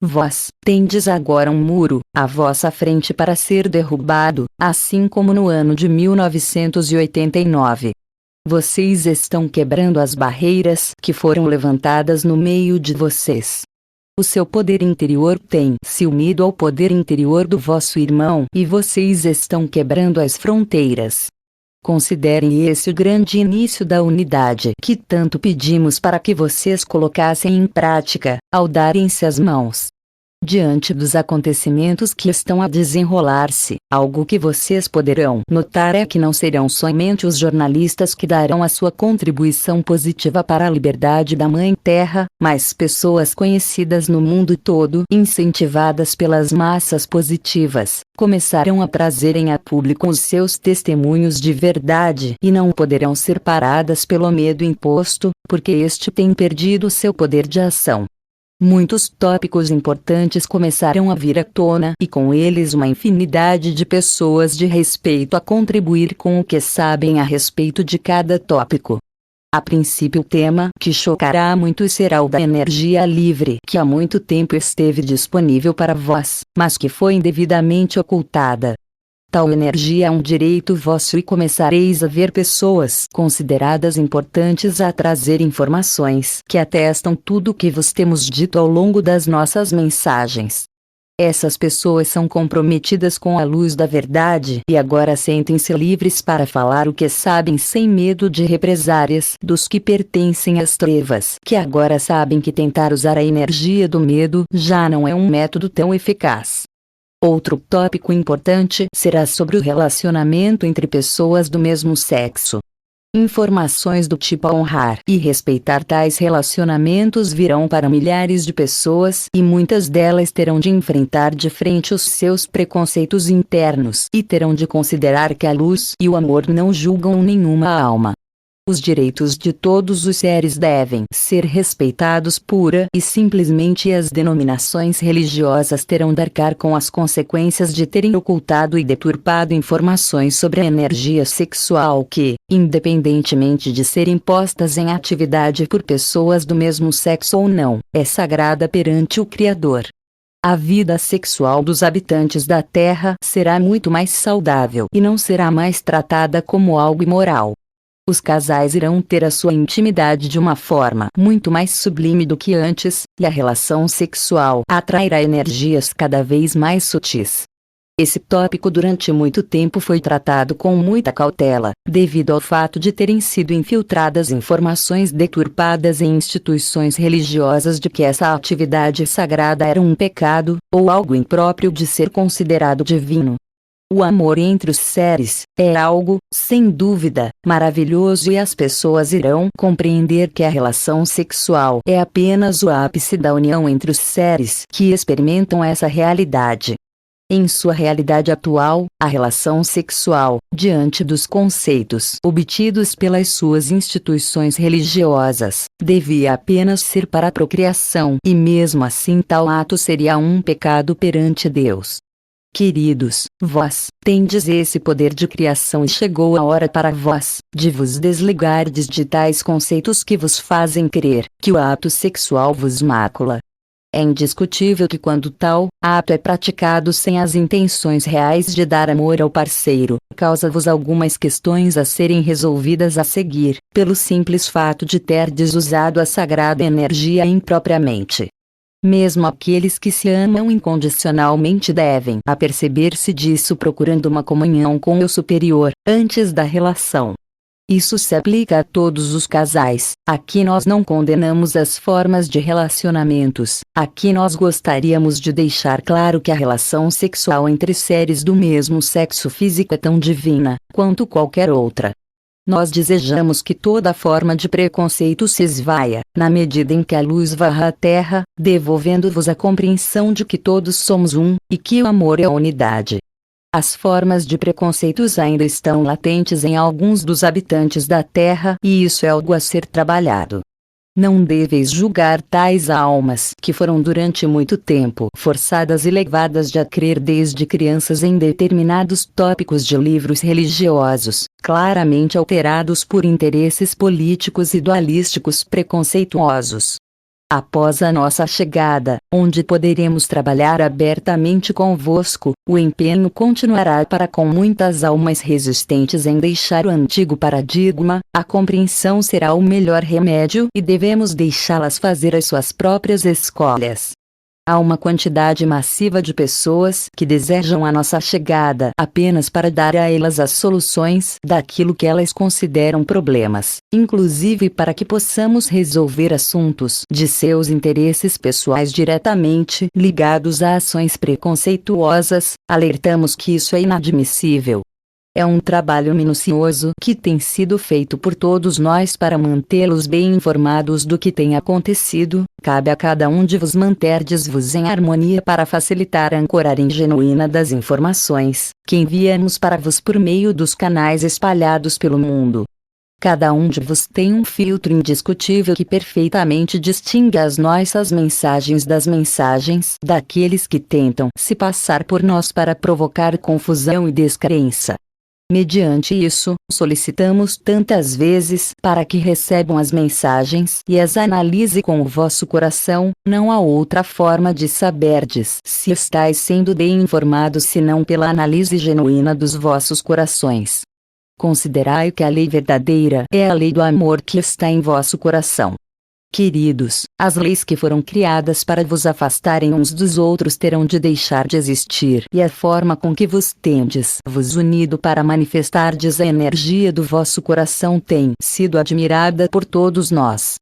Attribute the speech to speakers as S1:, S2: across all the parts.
S1: Vós tendes agora um muro à vossa frente para ser derrubado, assim como no ano de 1989. Vocês estão quebrando as barreiras que foram levantadas no meio de vocês. O seu poder interior tem se unido ao poder interior do vosso irmão e vocês estão quebrando as fronteiras. Considerem esse o grande início da unidade que tanto pedimos para que vocês colocassem em prática, ao darem-se as mãos. Diante dos acontecimentos que estão a desenrolar-se, algo que vocês poderão notar é que não serão somente os jornalistas que darão a sua contribuição positiva para a liberdade da Mãe Terra, mas pessoas conhecidas no mundo todo, incentivadas pelas massas positivas, começarão a trazerem a público os seus testemunhos de verdade e não poderão ser paradas pelo medo imposto, porque este tem perdido seu poder de ação. Muitos tópicos importantes começaram a vir à tona e com eles uma infinidade de pessoas de respeito a contribuir com o que sabem a respeito de cada tópico. A princípio o tema que chocará muitos será o da energia livre que há muito tempo esteve disponível para vós, mas que foi indevidamente ocultada. Tal energia é um direito vosso e começareis a ver pessoas consideradas importantes a trazer informações que atestam tudo o que vos temos dito ao longo das nossas mensagens. Essas pessoas são comprometidas com a luz da verdade e agora sentem-se livres para falar o que sabem sem medo de represárias dos que pertencem às trevas, que agora sabem que tentar usar a energia do medo já não é um método tão eficaz. Outro tópico importante será sobre o relacionamento entre pessoas do mesmo sexo. Informações do tipo honrar e respeitar tais relacionamentos virão para milhares de pessoas e muitas delas terão de enfrentar de frente os seus preconceitos internos e terão de considerar que a luz e o amor não julgam nenhuma alma. Os direitos de todos os seres devem ser respeitados pura e simplesmente e as denominações religiosas terão de arcar com as consequências de terem ocultado e deturpado informações sobre a energia sexual que, independentemente de serem postas em atividade por pessoas do mesmo sexo ou não, é sagrada perante o Criador. A vida sexual dos habitantes da Terra será muito mais saudável e não será mais tratada como algo imoral. Os casais irão ter a sua intimidade de uma forma muito mais sublime do que antes, e a relação sexual atrairá energias cada vez mais sutis. Esse tópico durante muito tempo foi tratado com muita cautela, devido ao fato de terem sido infiltradas informações deturpadas em instituições religiosas de que essa atividade sagrada era um pecado, ou algo impróprio de ser considerado divino. O amor entre os seres é algo, sem dúvida, maravilhoso e as pessoas irão compreender que a relação sexual é apenas o ápice da união entre os seres que experimentam essa realidade. Em sua realidade atual, a relação sexual, diante dos conceitos obtidos pelas suas instituições religiosas, devia apenas ser para a procriação e mesmo assim tal ato seria um pecado perante Deus. Queridos, vós tendes esse poder de criação e chegou a hora para vós de vos desligardes de tais conceitos que vos fazem crer que o ato sexual vos macula. É indiscutível que quando tal ato é praticado sem as intenções reais de dar amor ao parceiro, causa-vos algumas questões a serem resolvidas a seguir, pelo simples fato de terdes usado a sagrada energia impropriamente. Mesmo aqueles que se amam incondicionalmente devem aperceber-se disso procurando uma comunhão com o superior, antes da relação. Isso se aplica a todos os casais. Aqui nós não condenamos as formas de relacionamentos. Aqui nós gostaríamos de deixar claro que a relação sexual entre seres do mesmo sexo físico é tão divina quanto qualquer outra. Nós desejamos que toda forma de preconceito se esvaia, na medida em que a luz varra a terra, devolvendo-vos a compreensão de que todos somos um, e que o amor é a unidade. As formas de preconceitos ainda estão latentes em alguns dos habitantes da Terra e isso é algo a ser trabalhado. Não deveis julgar tais almas que foram durante muito tempo forçadas e levadas de a crer desde crianças em determinados tópicos de livros religiosos, claramente alterados por interesses políticos e dualísticos preconceituosos. Após a nossa chegada, onde poderemos trabalhar abertamente convosco, o empenho continuará para com muitas almas resistentes em deixar o antigo paradigma, a compreensão será o melhor remédio e devemos deixá-las fazer as suas próprias escolhas. Há uma quantidade massiva de pessoas que desejam a nossa chegada apenas para dar a elas as soluções daquilo que elas consideram problemas, inclusive para que possamos resolver assuntos de seus interesses pessoais diretamente ligados a ações preconceituosas. Alertamos que isso é inadmissível. É um trabalho minucioso que tem sido feito por todos nós para mantê-los bem informados do que tem acontecido. Cabe a cada um de vos manterdes-vos em harmonia para facilitar a ancoragem genuína das informações que enviamos para vos por meio dos canais espalhados pelo mundo. Cada um de vos tem um filtro indiscutível que perfeitamente distingue as nossas mensagens das mensagens daqueles que tentam se passar por nós para provocar confusão e descrença. Mediante isso, solicitamos tantas vezes para que recebam as mensagens e as analise com o vosso coração. Não há outra forma de saberdes se estáis sendo bem informados senão pela análise genuína dos vossos corações. Considerai que a lei verdadeira é a lei do amor que está em vosso coração. Queridos, as leis que foram criadas para vos afastarem uns dos outros terão de deixar de existir, e a forma com que vos tendes vos unido para manifestardes a energia do vosso coração tem sido admirada por todos nós.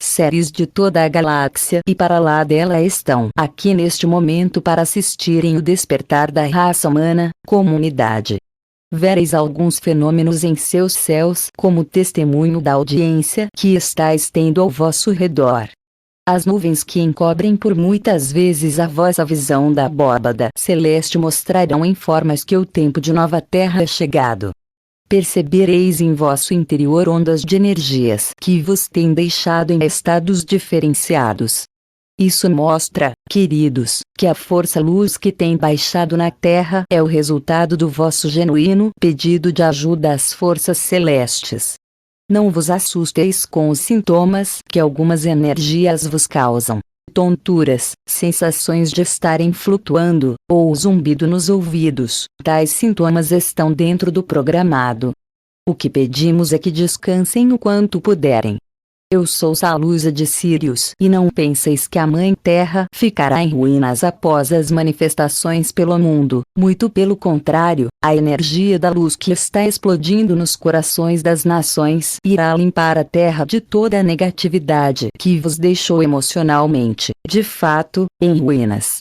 S1: Seres de toda a galáxia e para lá dela estão aqui neste momento para assistirem o despertar da raça humana, como unidade. Vereis alguns fenômenos em seus céus como testemunho da audiência que estáis tendo ao vosso redor. As nuvens que encobrem por muitas vezes a vossa visão da abóbada celeste mostrarão em formas que o tempo de nova terra é chegado. Percebereis em vosso interior ondas de energias que vos têm deixado em estados diferenciados. Isso mostra, queridos, que a força-luz que tem baixado na Terra é o resultado do vosso genuíno pedido de ajuda às forças celestes. Não vos assusteis com os sintomas que algumas energias vos causam. Tonturas, sensações de estarem flutuando, ou zumbido nos ouvidos. Tais sintomas estão dentro do programado. O que pedimos é que descansem o quanto puderem. Eu sou Salusa de Sírius e não penseis que a Mãe Terra ficará em ruínas após as manifestações pelo mundo, muito pelo contrário, a energia da luz que está explodindo nos corações das nações irá limpar a Terra de toda a negatividade que vos deixou emocionalmente, de fato, em ruínas.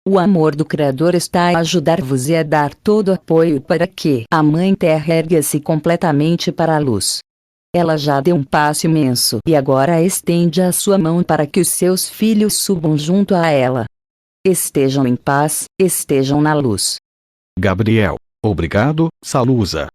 S1: O amor do Criador está a ajudar-vos e a dar todo o apoio para que a Mãe Terra erga-se completamente para a luz. Ela já deu um passo imenso e agora estende a sua mão para que os seus filhos subam junto a ela. Estejam em paz, estejam na luz.
S2: Gabriel. Obrigado, Salusa.